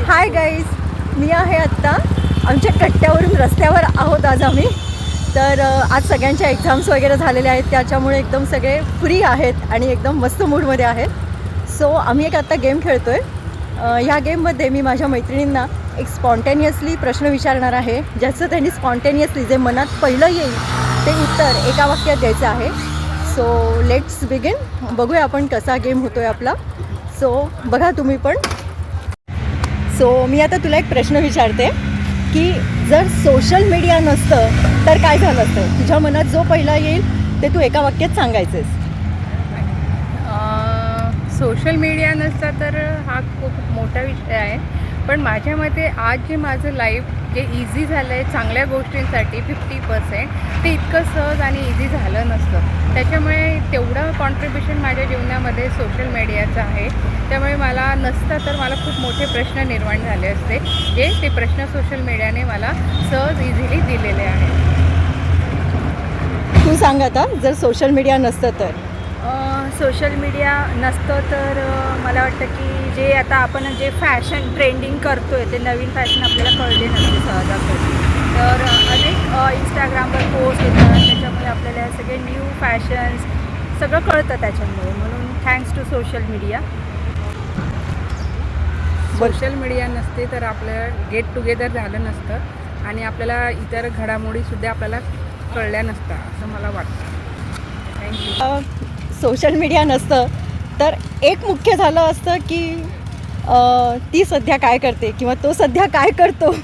Hi guys, मी आहे आत्ता आमच्या कट्ट्यावरून रस्त्यावर आहोत आज आम्ही. तर आज सगळ्यांच्या एक्झाम्स वगैरे झालेल्या आहेत, त्याच्यामुळे एकदम सगळे फ्री आहेत आणि एकदम मस्त मूडमध्ये आहेत. सो आम्ही एक आत्ता गेम खेळतो आहे. ह्या गेममध्ये मी माझ्या मैत्रिणींना एक स्पॉन्टेनियसली प्रश्न विचारणार आहे, ज्याचं त्यांनी स्पॉन्टेनियसली जे मनात पहिलं येईल ते उत्तर एका वाक्यात द्यायचं आहे. So let's begin. बघूया आपण कसा गेम होतो आहे आपला. सो बघा तुम्ही पण. सो मी आता तुला एक प्रश्न विचारते की जर सोशल मीडिया नसतं तर काय झालं असतं. तुझ्या मनात जो पहिला येईल ते तू एका वाक्यात सांगायचंस. सोशल मीडिया नसता तर हा खूप मोठा विषय आहे, पण माझ्या मते आज जे माझं लाईफ जे इझी झालं आहे चांगल्या गोष्टींसाठी 50% ते इतकं सहज आणि इझी झालं नसतं. त्याच्यामुळे तेवढं कॉन्ट्रीब्युशन माझ्या जीवनामध्ये सोशल मीडियाचं आहे. त्यामुळे मला नसतं तर मला खूप मोठे प्रश्न निर्माण झाले असते, जे ते प्रश्न सोशल मीडियाने मला सहज इझिली दिलेले आहेत. तू सांग आता, जर सोशल मीडिया नसतं तर. सोशल मीडिया नसतं तर मला वाटतं की जे आता आपण जे फॅशन ट्रेंडिंग करतो आहे ते नवीन फॅशन आपल्याला कळले नसते सहजासहजी. तर अनेक इंस्टाग्रामवर पोस्ट येतात, त्याच्यामुळे आपल्याला सगळे न्यू फॅशन्स सगळं कळतं त्याच्यामुळे. म्हणून thanks to social media. Social media नसते तर आपलं गेट टुगेदर झालं नसतं आणि आपल्याला इतर घडामोडीसुद्धा आपल्याला कळल्या नसतात असं मला वाटतं. थँक्यू. सोशल मीडिया नसतं तर एक मुख्य झालं असतं की ती सध्या काय करते किंवा तो सध्या काय करतो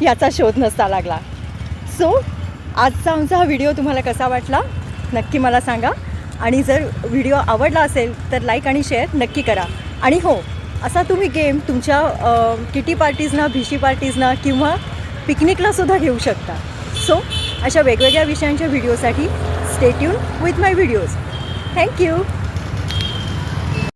याचा शोध नसता लागला. सो आजचा आमचा हा व्हिडिओ तुम्हाला कसा वाटला नक्की मला सांगा. आणि जर व्हिडिओ आवडला असेल तर लाईक आणि शेअर नक्की करा. आणि हो, असा तुम्ही गेम तुमच्या किटी पार्टीजना, भिशी पार्टीजना किंवा पिकनिकलासुद्धा घेऊ शकता. सो अशा वेगवेगळ्या विषयांच्या व्हिडिओसाठी stay tune with my videos. Thank you.